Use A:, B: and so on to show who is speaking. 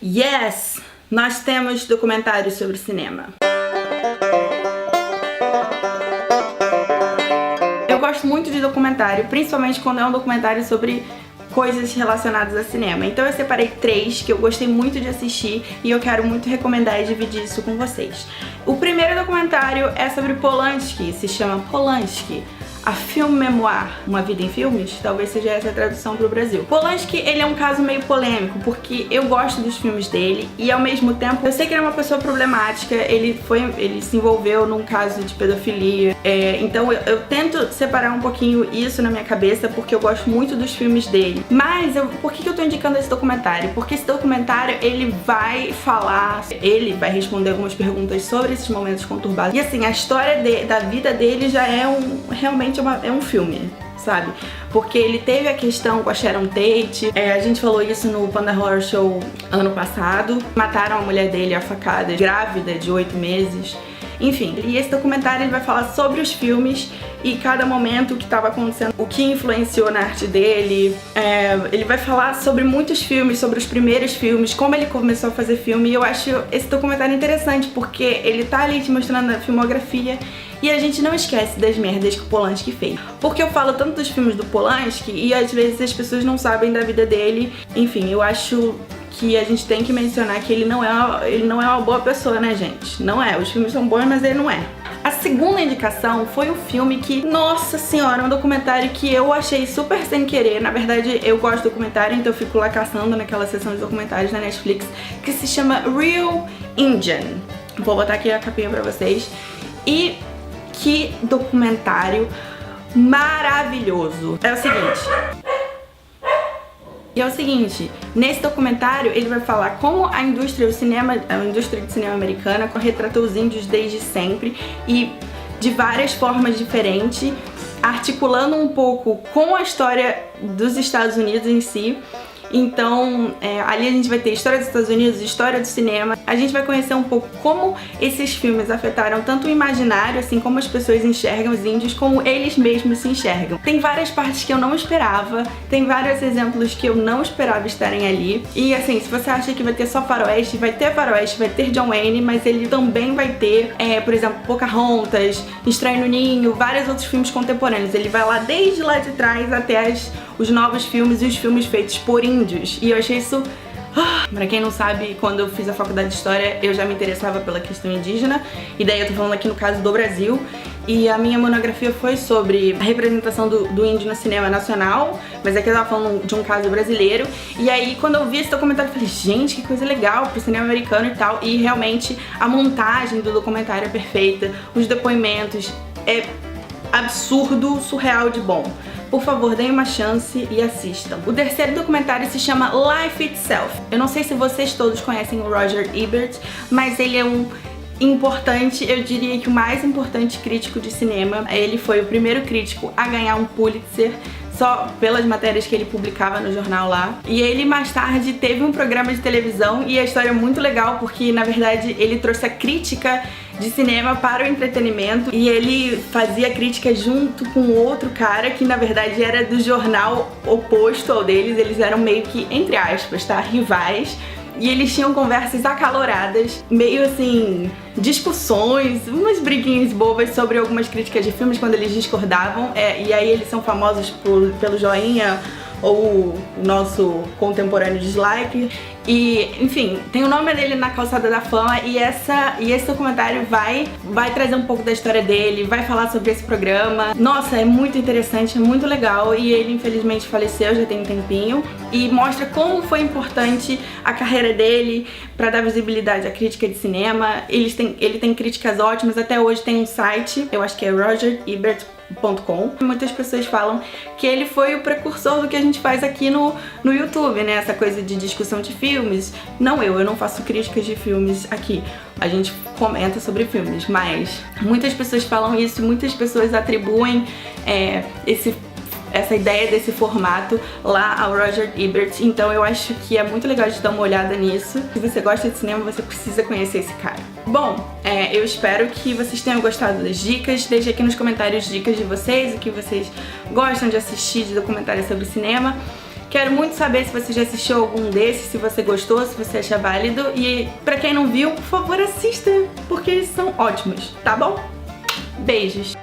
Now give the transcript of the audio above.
A: Yes! Nós temos documentários sobre cinema. Eu gosto muito de documentário, principalmente quando é um documentário sobre coisas relacionadas a cinema. Então eu separei 3 que eu gostei muito de assistir e eu quero muito recomendar e dividir isso com vocês. O primeiro documentário é sobre Polanski, se chama Polanski, a Film Memoir, Uma Vida em Filmes, talvez seja essa a tradução para o Brasil. Polanski, ele é um caso meio polêmico, porque eu gosto dos filmes dele e ao mesmo tempo eu sei que ele é uma pessoa problemática, ele se envolveu num caso de pedofilia, então eu tento separar um pouquinho isso na minha cabeça, porque eu gosto muito dos filmes dele. Mas por que eu tô indicando esse documentário? Porque esse documentário, ele vai responder algumas perguntas sobre esses momentos conturbados. E assim, a história da vida dele já é realmente é um filme, sabe? Porque ele teve a questão com a Sharon Tate, a gente falou isso no Panda Horror Show ano passado, mataram a mulher dele a facada, grávida de 8 meses. Enfim, e esse documentário ele vai falar sobre os filmes e cada momento que estava acontecendo, o que influenciou na arte dele. Ele vai falar sobre muitos filmes, sobre os primeiros filmes, como ele começou a fazer filme, e eu acho esse documentário interessante porque ele tá ali te mostrando a filmografia e a gente não esquece das merdas que o Polanski fez. Porque eu falo tanto dos filmes do Polanski e às vezes as pessoas não sabem da vida dele. Enfim, eu acho que a gente tem que mencionar que ele não é uma boa pessoa, né, gente? Não é. Os filmes são bons, mas ele não é. A segunda indicação foi um filme que, nossa senhora, um documentário que eu achei super sem querer. Na verdade, eu gosto de documentário, então eu fico lá caçando naquela seção de documentários da Netflix, que se chama Real Indian. Vou botar aqui a capinha pra vocês. E que documentário maravilhoso. É o seguinte, nesse documentário ele vai falar como a indústria de cinema americana retratou os índios desde sempre e de várias formas diferentes, articulando um pouco com a história dos Estados Unidos em si. Então, ali a gente vai ter história dos Estados Unidos, história do cinema. A gente vai conhecer um pouco como esses filmes afetaram tanto o imaginário, assim, como as pessoas enxergam os índios, como eles mesmos se enxergam. Tem várias partes que eu não esperava, tem vários exemplos que eu não esperava estarem ali. E assim, se você acha que vai ter só faroeste, vai ter John Wayne, mas ele também vai ter, por exemplo, Pocahontas, Estranho no Ninho, vários outros filmes contemporâneos. Ele vai lá desde lá de trás até os novos filmes e os filmes feitos por índios. E eu achei isso... Pra quem não sabe, quando eu fiz a faculdade de História, eu já me interessava pela questão indígena. E daí eu tô falando aqui no caso do Brasil. E a minha monografia foi sobre a representação do índio no cinema nacional. Mas aqui eu tava falando de um caso brasileiro. E aí, quando eu vi esse documentário, eu falei, gente, que coisa legal pro cinema americano e tal. E realmente, a montagem do documentário é perfeita. Os depoimentos é absurdo, surreal de bom. Por favor, deem uma chance e assistam. O terceiro documentário se chama Life Itself. Eu não sei se vocês todos conhecem o Roger Ebert, mas ele é importante, eu diria que o mais importante crítico de cinema. Ele foi o primeiro crítico a ganhar um Pulitzer, só pelas matérias que ele publicava no jornal lá. E ele mais tarde teve um programa de televisão e a história é muito legal porque, na verdade, ele trouxe a crítica de cinema para o entretenimento e ele fazia crítica junto com outro cara que, na verdade, era do jornal oposto ao deles. Eles eram meio que, entre aspas, tá, rivais. E eles tinham conversas acaloradas, meio assim, discussões, umas briguinhas bobas sobre algumas críticas de filmes quando eles discordavam. E aí eles são famosos pelo joinha ou o nosso contemporâneo dislike. E, enfim, tem o nome dele na Calçada da Fama e esse documentário vai trazer um pouco da história dele, vai falar sobre esse programa. Nossa, é muito interessante, é muito legal e ele infelizmente faleceu, já tem um tempinho. E mostra como foi importante a carreira dele para dar visibilidade à crítica de cinema. Ele tem críticas ótimas, até hoje tem um site, eu acho que é rogerebert.com. Muitas pessoas falam que ele foi o precursor do que a gente faz aqui no YouTube, né? Essa coisa de discussão de filmes. Não eu não faço críticas de filmes aqui. A gente comenta sobre filmes, mas muitas pessoas falam isso, muitas pessoas atribuem essa ideia desse formato lá ao Roger Ebert. Então eu acho que é muito legal de dar uma olhada nisso. Se você gosta de cinema, você precisa conhecer esse cara. Bom, eu espero que vocês tenham gostado das dicas. Deixe aqui nos comentários dicas de vocês, o que vocês gostam de assistir de documentários sobre cinema. Quero muito saber se você já assistiu algum desses, se você gostou, se você acha válido. E pra quem não viu, por favor assista, porque eles são ótimos, tá bom? Beijos!